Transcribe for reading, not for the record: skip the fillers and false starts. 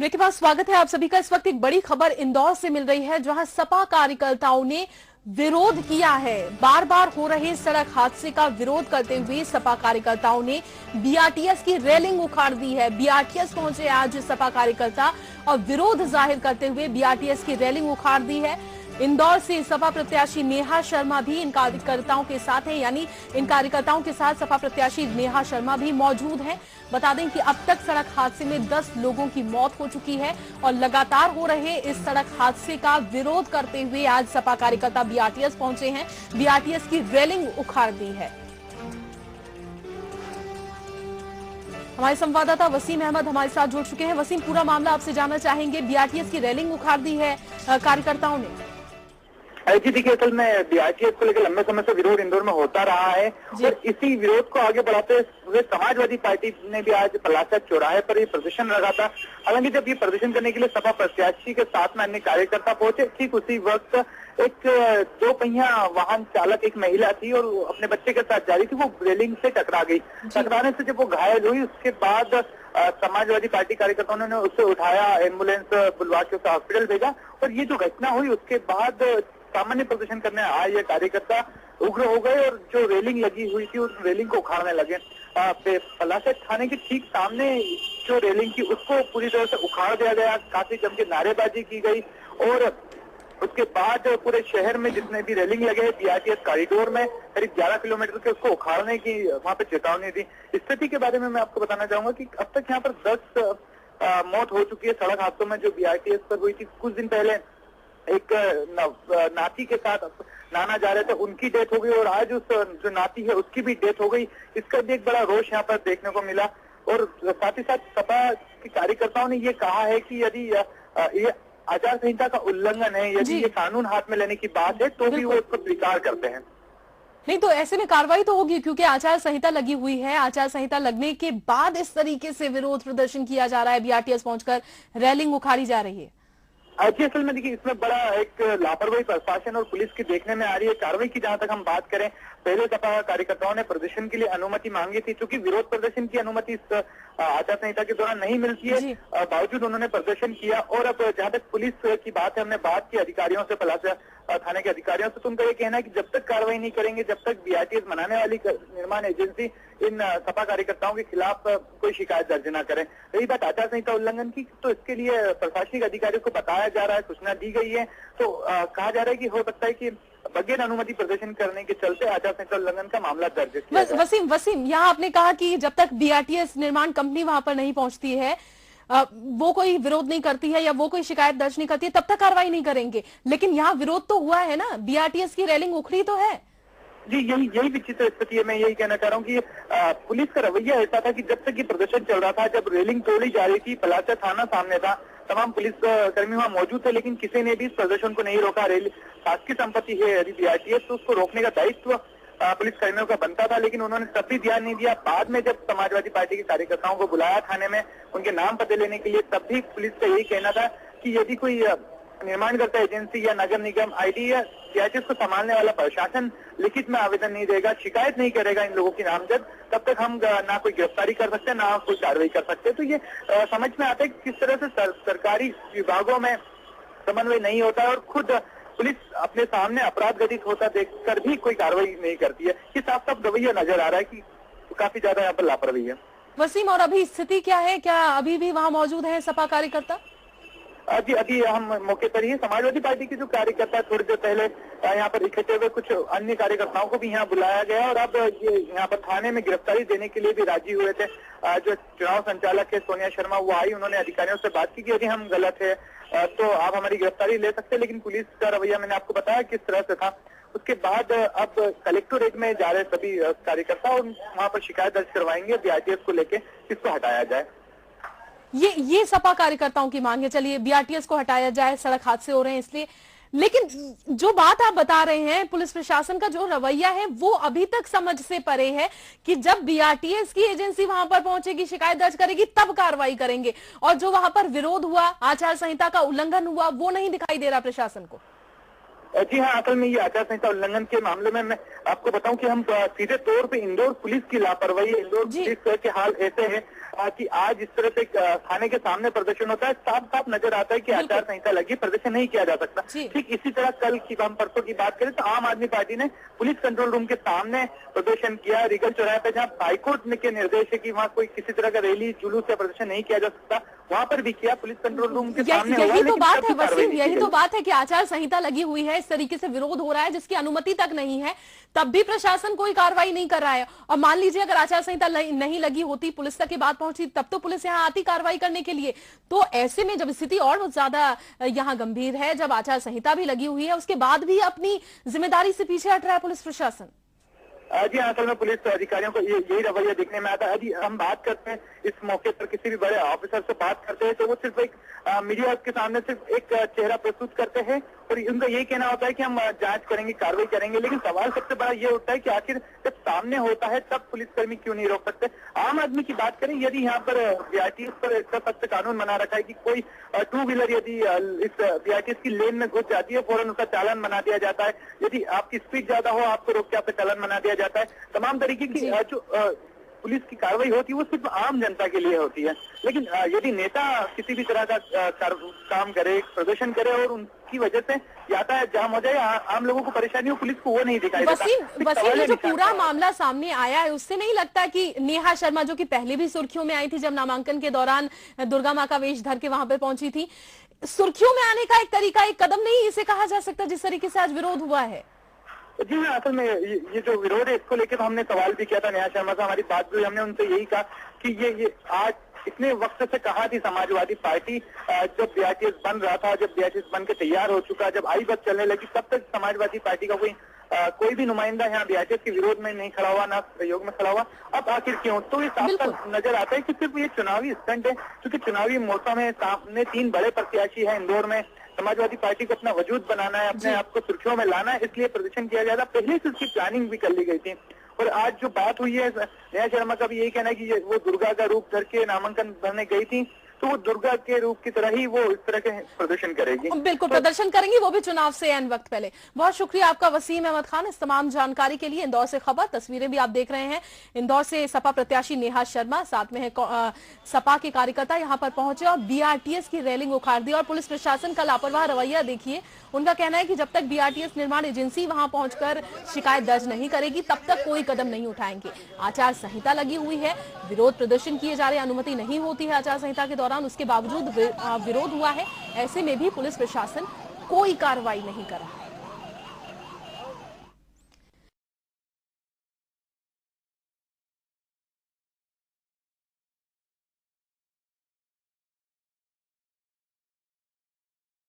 Break के बाद स्वागत है आप सभी का। इस वक्त एक बड़ी खबर इंदौर से मिल रही है, जहां सपा कार्यकर्ताओं ने विरोध किया है। बार बार हो रहे सड़क हादसे का विरोध करते हुए सपा कार्यकर्ताओं ने बीआरटीएस की रेलिंग उखाड़ दी है। बीआरटीएस पहुंचे आज सपा कार्यकर्ता और विरोध जाहिर करते हुए बीआरटीएस की रेलिंग उखाड़ दी है। इंदौर से सपा प्रत्याशी नेहा शर्मा भी इन कार्यकर्ताओं के साथ है, यानी इन कार्यकर्ताओं के साथ सपा प्रत्याशी नेहा शर्मा भी मौजूद हैं। बता दें कि अब तक सड़क हादसे में 10 लोगों की मौत हो चुकी है और लगातार हो रहे इस सड़क हादसे का विरोध करते हुए आज सपा कार्यकर्ता बीआरटीएस पहुंचे हैं। बीआरटीएस की रेलिंग उखाड़ दी है। हमारे संवाददाता वसीम अहमद हमारे साथ जुड़ चुके हैं। वसीम, पूरा मामला आपसे जानना चाहेंगे। बीआरटीएस की रेलिंग उखाड़ दी है कार्यकर्ताओं ने। जी देखिए, असल में बीआरटीएस को लेकर लंबे समय से विरोध इंदौर में होता रहा है और इसी विरोध को आगे बढ़ाते हुए समाजवादी पार्टी ने भी आज पलासा चौराहे पर ये प्रदर्शन रखा था। हालांकि जब ये प्रदर्शन करने के लिए सपा प्रत्याशी के साथ में अन्य कार्यकर्ता पहुंचे, ठीक उसी वक्त एक 2 पहिया वाहन चालक एक महिला थी और अपने बच्चे के साथ जा रही थी, वो रेलिंग से टकरा गई। टकराने से जब वो घायल हुई, उसके बाद समाजवादी पार्टी कार्यकर्ताओं ने उसे उठाया, एम्बुलेंस बुलवा के उसे हॉस्पिटल भेजा। और ये जो घटना हुई उसके बाद सामान्य प्रदर्शन करने आए ये कार्यकर्ता उग्र हो गए और जो रेलिंग लगी हुई थी उस रेलिंग को उखाड़ने लगे। पलासा थाने के ठीक सामने जो रेलिंग थी उसको पूरी तरह से उखाड़ दिया गया। काफी जम के नारेबाजी की गई और उसके बाद पूरे शहर में जितने भी रेलिंग लगे हैं बीआरटीएस कॉरिडोर में करीब 11 किलोमीटर के, उसको उखाड़ने की वहां पे चेतावनी दी। स्थिति के बारे में मैं आपको बताना चाहूंगा कि अब तक यहाँ पर 10 मौत हो चुकी है सड़क हादसों में जो बीआरटीएस पर हुई थी। कुछ दिन पहले एक नाती के साथ नाना जा रहे थे, उनकी डेथ हो गई और आज उस जो नाती है उसकी भी डेथ हो गई। इसका भी एक बड़ा रोष यहाँ पर देखने को मिला। और साथ ही साथ सपा के कार्यकर्ताओं ने ये कहा है कि यदि ये आचार संहिता का उल्लंघन है, यदि ये कानून हाथ में लेने की बात है तो भी वो उसको स्वीकार करते हैं। नहीं तो ऐसे में कार्रवाई तो होगी, क्योंकि आचार संहिता लगी हुई है। आचार संहिता लगने के बाद इस तरीके से विरोध प्रदर्शन किया जा रहा है, बीआरटीएस पहुंचकर रेलिंग उखाड़ी जा रही है। जी असल में देखिए, इसमें बड़ा एक लापरवाही प्रशासन और पुलिस की देखने में आ रही है। कार्रवाई की जहां तक हम बात करें, पहले सपा कार्यकर्ताओं ने प्रदर्शन के लिए अनुमति मांगी थी, क्योंकि विरोध प्रदर्शन की अनुमति इस आचार संहिता के दौरान नहीं मिलती है। बावजूद उन्होंने प्रदर्शन किया। और अब जहां तक पुलिस की बात है, हमने बात की अधिकारियों से, पलासा थाने के अधिकारियों से, तो उनका ये कहना है कि जब तक कार्रवाई नहीं करेंगे, जब तक बीआरटीएस बनाने वाली निर्माण एजेंसी इन सपा कार्यकर्ताओं के खिलाफ कोई शिकायत दर्ज न करें। रही बात आचार संहिता उल्लंघन की, तो इसके लिए प्रशासनिक अधिकारियों को बताया जा रहा है, सूचना दी गई है। तो कहा जा रहा है कि हो सकता है कि बगैर अनुमति प्रदर्शन करने के चलते आचार संहिता उल्लंघन का मामला दर्ज किया जाए। वसीम, यहाँ आपने कहा कि जब तक बीआरटीएस निर्माण कंपनी वहां पर नहीं पहुंचती है, वो कोई विरोध नहीं करती है या वो कोई शिकायत दर्ज नहीं करती है, तब तक कार्रवाई नहीं करेंगे। लेकिन यहाँ विरोध तो हुआ है ना, बीआरटीएस की रेलिंग उखड़ी तो है। जी यही विचित्र स्थिति है। मैं यही कहना चाह रहा हूँ कि पुलिस का रवैया ऐसा था कि जब तक ये प्रदर्शन चल रहा था, जब रेलिंग तोड़ी जा रही थी, पलासा थाना सामने था, तमाम पुलिस कर्मी वहां मौजूद थे, लेकिन किसी ने भी इस प्रदर्शन को नहीं रोका। शासकीय संपत्ति है यदि बीआरटीएस, तो उसको रोकने का दायित्व पुलिस कर्मियों का बनता था, लेकिन उन्होंने तब भी ध्यान नहीं दिया। बाद में जब समाजवादी पार्टी के कार्यकर्ताओं को बुलाया थाने में उनके नाम पते लेने के लिए, तब भी पुलिस का यही कहना था कि यदि कोई निर्माणकर्ता एजेंसी या नगर निगम, आईडी या बीआरटीएस को संभालने वाला प्रशासन लिखित में आवेदन नहीं देगा, शिकायत नहीं करेगा इन लोगों की नामजद, तब तक हम ना कोई गिरफ्तारी कर सकते हैं, ना कोई कार्रवाई कर सकते हैं। तो ये समझ में आता है कि किस तरह से सरकारी विभागों में समन्वय नहीं होता है और खुद पुलिस अपने सामने अपराध घटित होता देखकर भी कोई कार्रवाई नहीं करती है। ये साफ साफ रवैया नजर आ रहा है कि काफी ज्यादा यहाँ पर लापरवाही है। वसीम, और अभी स्थिति क्या है? क्या अभी भी वहाँ मौजूद है सपा कार्यकर्ता? जी अभी हम मौके पर ही है। समाजवादी पार्टी के जो कार्यकर्ता थोड़ी देर पहले यहाँ पर इकट्ठे हुए, कुछ अन्य कार्यकर्ताओं को भी यहाँ बुलाया गया और अब ये यहाँ पर थाने में गिरफ्तारी देने के लिए भी राजी हुए थे। जो चुनाव संचालक है सोनिया शर्मा, वो आई, उन्होंने अधिकारियों से बात की कि यदि हम गलत है तो आप हमारी गिरफ्तारी ले सकते हैं। लेकिन पुलिस का रवैया मैंने आपको बताया किस तरह से था। उसके बाद अब कलेक्टोरेट में जा रहे सभी कार्यकर्ता और वहाँ पर शिकायत दर्ज करवाएंगे बीआरटीएस को लेके, किसको हटाया जाए। ये सपा कार्यकर्ताओं की मांग है। चलिए, बीआरटीएस को हटाया जाए, सड़क हादसे हो रहे हैं इसलिए। लेकिन जो बात आप बता रहे हैं, पुलिस प्रशासन का जो रवैया है वो अभी तक समझ से परे है कि जब बीआरटीएस की एजेंसी वहां पर पहुंचेगी, शिकायत दर्ज करेगी, तब कार्रवाई करेंगे। और जो वहां पर विरोध हुआ, आचार संहिता का उल्लंघन हुआ, वो नहीं दिखाई दे रहा प्रशासन को। जी हाँ, असल में ये आचार संहिता उल्लंघन के मामले में मैं आपको बताऊं कि हम सीधे तौर पे इंदौर पुलिस की लापरवाही, इंदौर पुलिस के हाल ऐसे है कि आज इस तरह से थाने के सामने प्रदर्शन होता है, साफ साफ नजर आता है कि आचार संहिता लगी, प्रदर्शन नहीं किया जा सकता। ठीक इसी तरह कल की हम परसों की बात करें तो आम आदमी पार्टी ने पुलिस कंट्रोल रूम के सामने प्रदर्शन किया, रिगल चौराहे पे, जहां हाईकोर्ट के निर्देश है कि वहां कोई किसी तरह का रैली जुलूस या प्रदर्शन नहीं किया जा सकता, वहां पर भी किया, पुलिस कंट्रोल रूम के सामने। यही तो बात है वसीम, यही तो बात है कि आचार संहिता लगी हुई है, इस तरीके से विरोध हो रहा है जिसकी अनुमति तक नहीं है, तब भी प्रशासन कोई कार्रवाई नहीं कर रहा है। और मान लीजिए अगर आचार संहिता नहीं लगी होती, पुलिस तक की बात पहुंची, तब तो पुलिस यहां आती कार्रवाई करने के लिए। तो ऐसे में जब स्थिति और ज्यादा यहां गंभीर है, जब आचार संहिता भी लगी हुई है, उसके बाद भी अपनी जिम्मेदारी से पीछे हट रहा है पुलिस प्रशासन। जी असल में पुलिस अधिकारियों को यही रवैया देखने में आता है। यदि हम बात करते हैं इस मौके पर किसी भी बड़े ऑफिसर से बात करते हैं तो वो सिर्फ एक मीडिया के सामने सिर्फ एक चेहरा प्रस्तुत करते हैं और उनका यही कहना होता है कि हम जांच करेंगे, कार्रवाई करेंगे। लेकिन सवाल सबसे बड़ा ये उठता है कि आखिर जब सामने होता है तब पुलिसकर्मी क्यों नहीं रोक सकते। आम आदमी की बात करें, यदि यहाँ पर बीआरटीएस पर इतना सख्त कानून बना रखा है कि कोई टू व्हीलर यदि इस बीआरटीएस की लेन में घुस जाती है, फौरन उसका चालान बना दिया जाता है। यदि आपकी स्पीड ज्यादा हो, आपको रोक के आपका चालान बना दिया जाता है। तमाम तरीके की जो पुलिस की कार्रवाई होती है वो सिर्फ आम जनता के लिए होती है। लेकिन यदि नेता किसी भी तरह का काम करे, प्रदर्शन करे और उनकी वजह से यातायात जाम हो जाए, आम लोगों को परेशानी हो, पुलिस को वो नहीं दिखाई देता। वसीम, ये जो पूरा मामला सामने आया है, उससे नहीं लगता कि नेहा शर्मा, जो कि पहले भी सुर्खियों में आई थी जब नामांकन के दौरान दुर्गा माँ का वेश धर के वहां पर पहुंची थी, सुर्खियों में आने का एक तरीका, एक कदम नहीं इसे कहा जा सकता जिस तरीके से आज विरोध हुआ है? जी हाँ, असल में ये जो विरोध है इसको लेकर तो हमने सवाल भी किया था नेहा शर्मा से, हमारी बात हुई, हमने उनसे यही कहा कि ये आज इतने वक्त से कहा थी समाजवादी पार्टी, जब बीआरटीएस बन रहा था, जब बीआरटीएस बन के तैयार हो चुका, जब आई बस चलने लगी, तब तक समाजवादी पार्टी का कोई भी नुमाइंदा यहाँ बीआरटीएस के विरोध में नहीं खड़ा हुआ, ना सहयोग में खड़ा हुआ। अब आखिर क्यों? तो ये साफ साफ नजर आता है कि सिर्फ ये चुनावी स्टंट है, क्योंकि चुनावी मौसम है, सामने 3 बड़े प्रत्याशी है इंदौर में, समाजवादी पार्टी को अपना वजूद बनाना है, अपने आप को सुर्खियों में लाना है, इसलिए प्रदर्शन किया जाता। पहले से उसकी प्लानिंग भी कर ली गई थी। और आज जो बात हुई है, नेहा शर्मा का भी यही कहना है कि वो दुर्गा का रूप धर के नामांकन भरने गई थी, तो वो दुर्गा के रूप की तरह ही वो इस तरह के प्रदर्शन करेगी। बिल्कुल प्रदर्शन करेंगी, वो भी चुनाव से एन वक्त पहले। बहुत शुक्रिया आपका वसीम अहमद खान इस तमाम जानकारी के लिए। इंदौर से खबर, तस्वीरें भी आप देख रहे हैं। इंदौर से सपा प्रत्याशी नेहा शर्मा, साथ में है सपा के कार्यकर्ता यहां पर पहुंचे और बीआरटीएस की रेलिंग उखाड़ दी। और पुलिस प्रशासन का लापरवाह रवैया देखिए, उनका कहना है कि जब तक बीआरटीएस निर्माण एजेंसी वहां पहुंचकर शिकायत दर्ज नहीं करेगी तब तक कोई कदम नहीं उठाएंगे। आचार संहिता लगी हुई है, विरोध प्रदर्शन किए जा रहे, अनुमति नहीं होती है आचार संहिता के दौरान, उसके बावजूद विरोध हुआ है। ऐसे में भी पुलिस प्रशासन कोई कार्रवाई नहीं कर रहा।